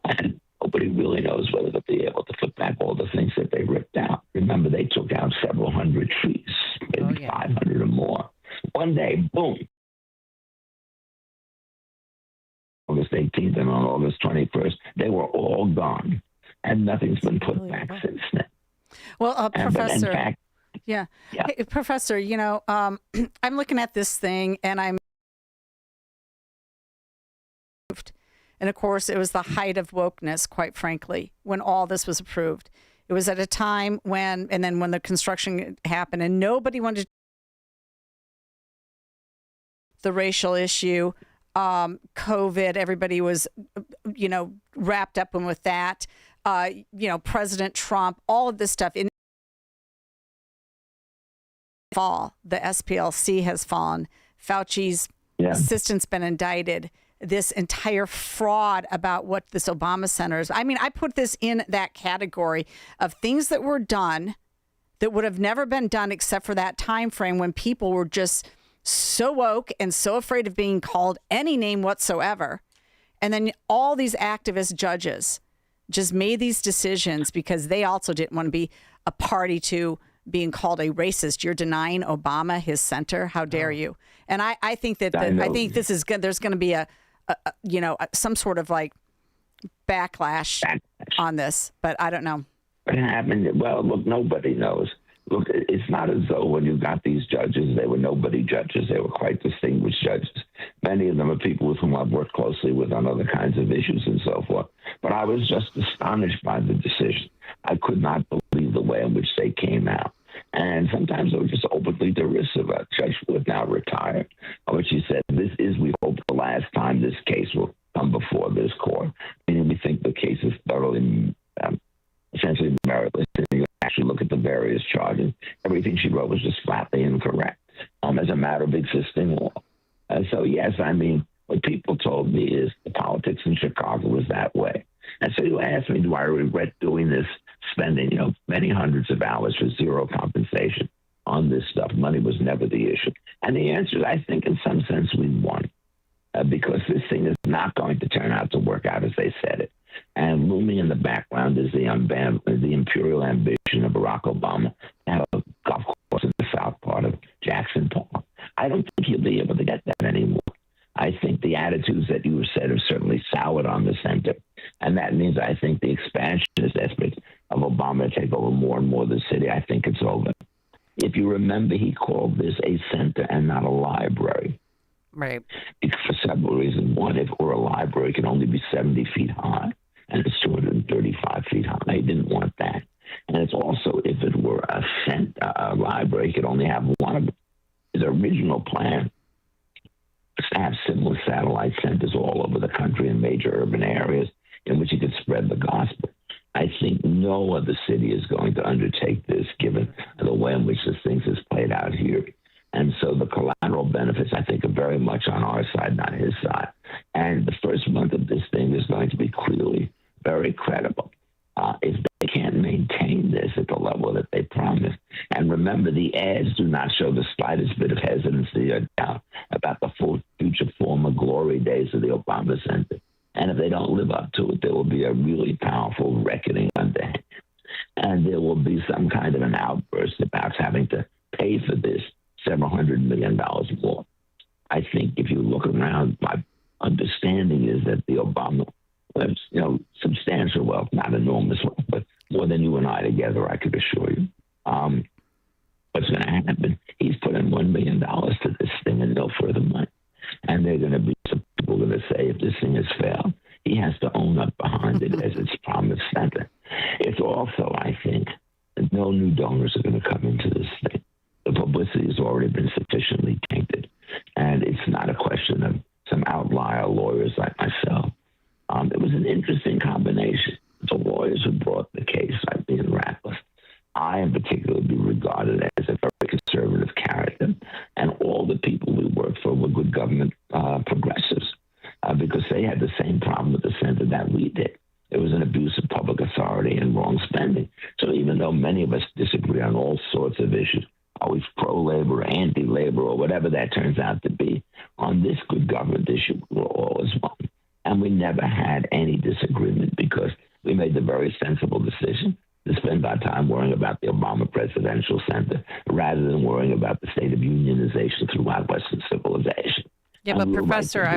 And nobody really knows whether they'll be able to put back all the things that they ripped out. Remember, they took out several hundred trees, maybe 500 or more. One day, boom. August 18th and on August 21st, they were all gone. And nothing's been put back since then. Well, Professor, Hey, Professor, I'm looking at this thing and and of course, it was the height of wokeness, quite frankly, when all this was approved. It was at a time when the construction happened and nobody wanted the racial issue, COVID, everybody was, wrapped up in with that. President Trump, all of this stuff. In fall, the SPLC has fallen. Fauci's assistant's been indicted. This entire fraud about what this Obama Center is. I mean, I put this in that category of things that were done that would have never been done except for that time frame when people were just so woke and so afraid of being called any name whatsoever. And then all these activist judges just made these decisions because they also didn't want to be a party to being called a racist. You're denying Obama his center. How dare you? And I think that I think this is good. There's going to be some sort of like backlash on this, but I don't know. What happened? Well, look, nobody knows. Look, it's not as though when you got these judges, they were nobody judges. They were quite distinguished judges. Many of them are people with whom I've worked closely with on other kinds of issues and so forth. But I was just astonished by the decision. I could not believe the way in which they came out. And sometimes they were just openly derisive. A judge who is now retired, but she said, "This is, we hope, the last time this case will come before this court. Meaning we think the case is thoroughly, essentially meritless. And you actually look at the various charges. Everything she wrote was just flatly incorrect as a matter of existing law." So, yes, I mean, what people told me is the politics in Chicago was that way. And so you asked me, do I regret doing this, spending, many hundreds of hours for zero compensation on this stuff? Money was never the issue. And the answer is, I think in some sense we won because this thing is not going to turn out to work out as they said it. And looming in the background is the imperial ambition of Barack Obama to have a golf course in the south part of Jackson Park. I don't think he'll be able to get that anymore. I think the attitudes that you have said have certainly soured on the center. And that means I think the expansionist aspect of Obama to take over more and more of the city, I think it's over. If you remember, he called this a center and not a library. Right. For several reasons. One, if it were a library, it can only be 70 feet high, and it's 235 feet high. He didn't want that. And it's also, if it were a library, it could only have one of them. His original plan was to have similar satellite centers all over the country in major urban areas in which he could spread the gospel. I think no other city is going to undertake this, given the way in which this thing has played out here. And so the collateral benefits, I think, are very much on our side, not his side. And the first month of this thing is going to be clearly very credible. If they can't maintain this at the level that they promised. And remember, the ads do not show the slightest bit of hesitancy or doubt about the full future former glory days of the Obama Center. And if they don't live up to it, there will be a really powerful reckoning underhand. And there will be some kind of an outburst about having to pay for this several $100 million more. I think if you look around, my understanding is that the Obama has, substantial wealth, not enormous wealth, but more than you and I together, I could assure you. What's going to happen? He's put in $1 million to this thing and no further money. And there are going to be some people going to say, if this thing has failed, he has to own up behind it as its promised center. It's also, I think, that no new donors are going to come into this thing. The publicity has already been sufficiently tainted. And it's not a question of some outlier lawyers like myself. It was an interesting combination. The lawyers who brought the case, like being Ratliff, I in particular be regarded as a very conservative character, and all the people we worked for were good government progressives because they had the same problem with the center that we did. It was an abuse of public authority and wrong spending. So even though many of us disagree on all sorts of issues, always pro-labor, anti-labor, or whatever that turns out to be, on this good government issue, we're all as one. And we never had any disagreement because we made the very sensible decision to spend our time worrying about the Obama Presidential Center rather than worrying about the state of unionization throughout Western civilization. Yeah, but Professor,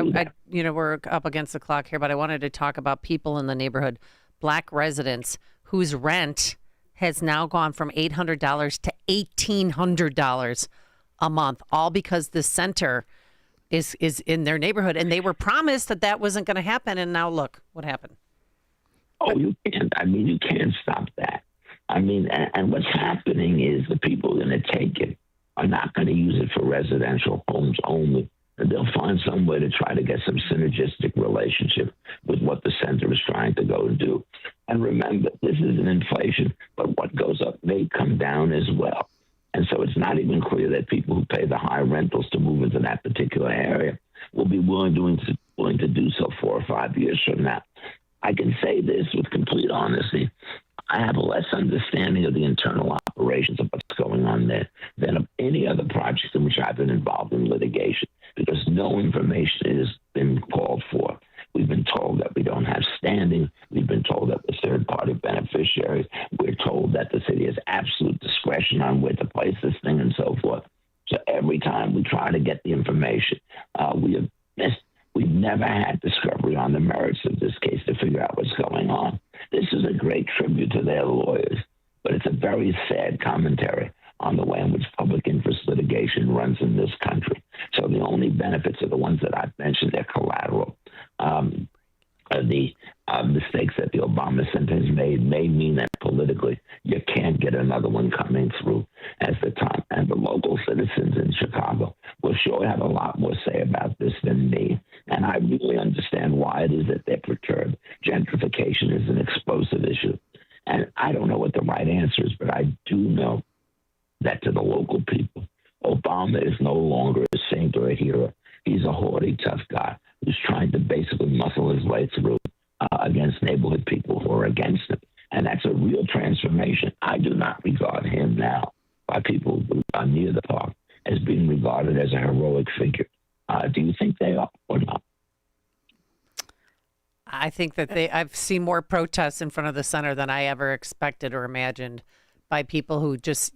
we're up against the clock here, but I wanted to talk about people in the neighborhood, Black residents whose rent has now gone from $800 to $1,800 a month, all because the center is in their neighborhood, and they were promised that wasn't going to happen, and now look what happened. Oh, you can't. I mean, you can't stop that. I mean, and what's happening is the people who are going to take it are not going to use it for residential homes only. They'll find some way to try to get some synergistic relationship with what the center is trying to go and do. And remember, this is an inflation, but what goes up may come down as well. And so it's not even clear that people who pay the high rentals to move into that particular area will be willing to do so 4 or 5 years from now. I can say this with complete honesty. I have less understanding of the internal operations of what's going on there than of any other project in which I've been involved in litigation, because no information has been called for. We've been told that we don't have standing. We've been told that we're third-party beneficiaries. We're told that the city has absolute discretion on where to place this thing and so forth. So every time we try to get the information, we have missed. We've never had discovery on the merits of this case to figure out what's going on. This is a great tribute to their lawyers, but it's a very sad commentary on the way in which public interest litigation runs in this country. So the only benefits are the ones that I've mentioned. They're collateral. The mistakes that the Obama Center has made may mean that politically you can't get another one coming through as the time. And the local citizens in Chicago will sure have a lot more say about this than me. And I really understand why it is that they're perturbed. Gentrification is an explosive issue. And I don't know what the right answer is, but I do know that to the local people, Obama is no longer a saint or a hero. He's a haughty, tough guy who's trying to basically muscle his way through against neighborhood people who are against him. And that's a real transformation. I do not regard him now by people who are near the park as being regarded as a heroic figure. Do you think they are or not? I think that I've seen more protests in front of the center than I ever expected or imagined by people who just,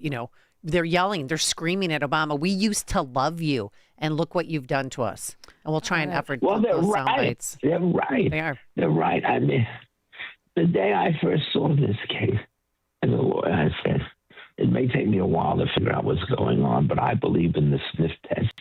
they're yelling, they're screaming at Obama. We used to love you, and look what you've done to us. And we'll try and effort Well, they're those sound right. bites. They're right. They are. They're right. I mean, the day I first saw this case as a lawyer, I said, it may take me a while to figure out what's going on, but I believe in the sniff test.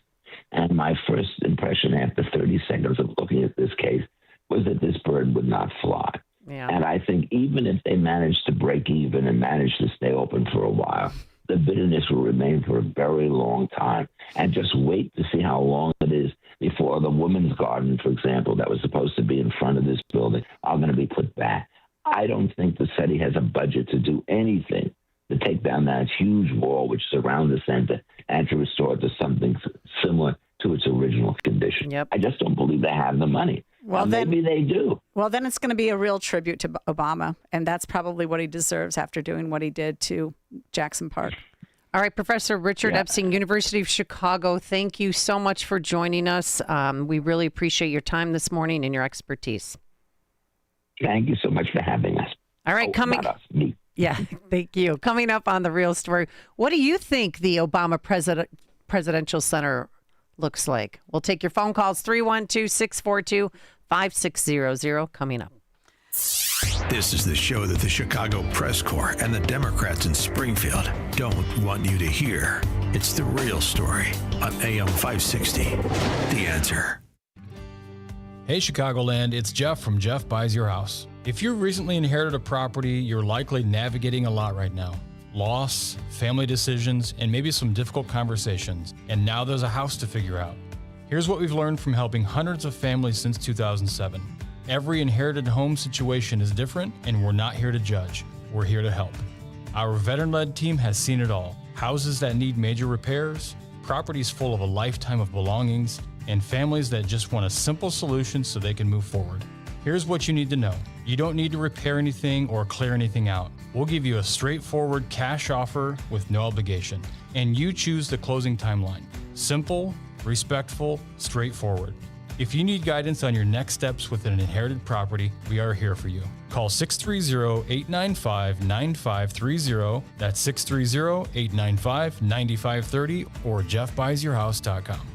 And my first impression after 30 seconds of looking at this case was that this bird would not fly. Yeah. And I think even if they manage to break even and manage to stay open for a while, the bitterness will remain for a very long time. And just wait to see how long it is before the women's garden, for example, that was supposed to be in front of this building, are going to be put back. I don't think the city has a budget to do anything to take down that huge wall which surrounds the center and to restore it to something similar to its original condition. Yep. I just don't believe they have the money. Well, maybe they do. Well, then it's going to be a real tribute to Obama, and that's probably what he deserves after doing what he did to Jackson Park. All right, Professor Richard Epstein, University of Chicago, thank you so much for joining us. We really appreciate your time this morning and your expertise. Thank you so much for having us. All right, not us, me. Yeah, thank you. Coming up on The Real Story, what do you think the Obama Presidential Center looks like? We'll take your phone calls, 312-642-5600, coming up. This is the show that the Chicago Press Corps and the Democrats in Springfield don't want you to hear. It's The Real Story on AM 560. The Answer. Hey Chicagoland, it's Jeff from Jeff Buys Your House. If you recently inherited a property, you're likely navigating a lot right now. Loss, family decisions, and maybe some difficult conversations. And now there's a house to figure out. Here's what we've learned from helping hundreds of families since 2007. Every inherited home situation is different, and we're not here to judge. We're here to help. Our veteran-led team has seen it all. Houses that need major repairs, properties full of a lifetime of belongings, and families that just want a simple solution so they can move forward. Here's what you need to know. You don't need to repair anything or clear anything out. We'll give you a straightforward cash offer with no obligation. And you choose the closing timeline. Simple, respectful, straightforward. If you need guidance on your next steps with an inherited property, we are here for you. Call 630-895-9530. That's 630-895-9530 or jeffbuysyourhouse.com.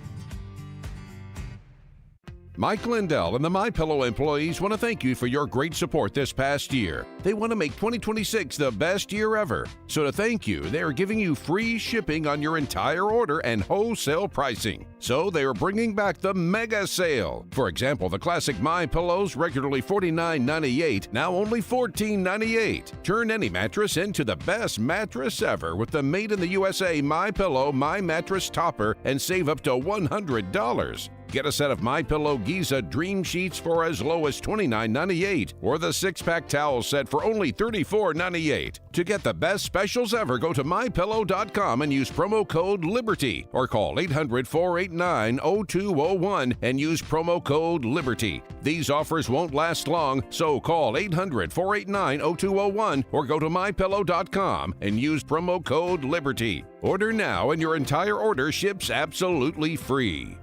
Mike Lindell and the MyPillow employees want to thank you for your great support this past year. They want to make 2026 the best year ever. So to thank you, they are giving you free shipping on your entire order and wholesale pricing. So they are bringing back the mega sale. For example, the classic MyPillows, regularly $49.98, now only $14.98. Turn any mattress into the best mattress ever with the Made in the USA MyPillow My Mattress Topper and save up to $100. Get a set of MyPillow Giza Dream Sheets for as low as $29.98 or the 6-pack towel set for only $34.98. To get the best specials ever, go to MyPillow.com and use promo code LIBERTY or call 800-489-0201 and use promo code LIBERTY. These offers won't last long, so call 800-489-0201 or go to MyPillow.com and use promo code LIBERTY. Order now and your entire order ships absolutely free.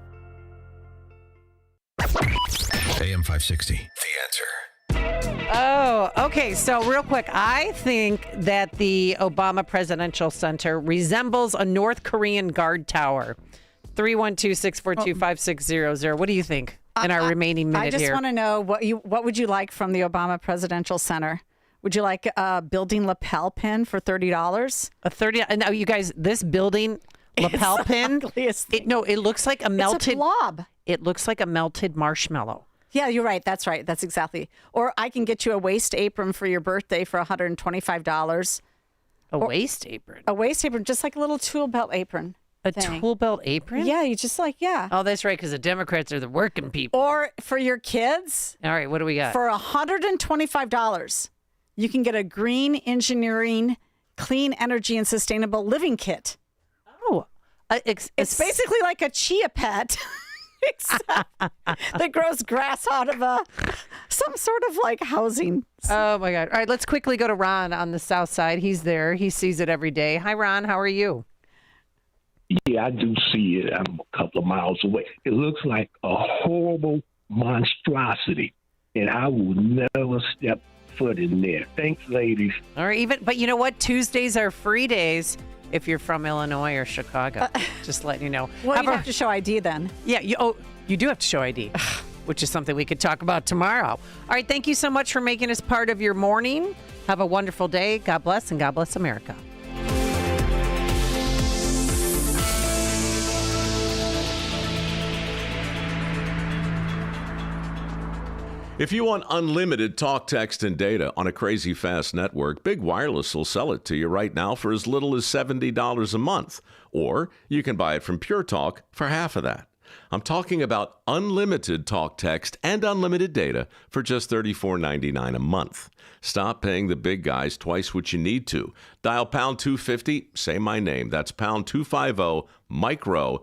AM 560, The Answer. Oh, okay. So real quick, I think that the Obama Presidential Center resembles a North Korean guard tower. 312-642-5600. What do you think in our remaining minute here? I just want to know what would you like from the Obama Presidential Center? Would you like a building lapel pin for $30? A 30. Now, you guys, this building lapel pin. It looks like a melted It's a blob. It looks like a melted marshmallow. Yeah, you're right. That's right. That's exactly. Or I can get you a waist apron for your birthday for $125. Waist apron? A waist apron, just like a little tool belt apron. A tool belt apron? Yeah, you just yeah. Oh, that's right, because the Democrats are the working people. Or for your kids. All right, what do we got? For $125, you can get a green engineering, clean energy, and sustainable living kit. Oh. It's basically like a chia pet. That grows grass out of some sort of housing. Oh my God. All right, let's quickly go to Ron on the south side. He's there. He sees it every day. Hi, Ron. How are you? Yeah, I do see it. I'm a couple of miles away. It looks like a horrible monstrosity, and I will never step foot in there. Thanks, ladies. All right, but you know what? Tuesdays are free days if you're from Illinois or Chicago. Just letting you know. Well, you have to show ID then. Yeah, you do have to show ID, which is something we could talk about tomorrow. All right, thank you so much for making us part of your morning. Have a wonderful day. God bless, and God bless America. If you want unlimited talk, text, and data on a crazy fast network, Big Wireless will sell it to you right now for as little as $70 a month. Or you can buy it from Pure Talk for half of that. I'm talking about unlimited talk, text, and unlimited data for just $34.99 a month. Stop paying the big guys twice what you need to. Dial pound 250, say my name. That's pound 250 micro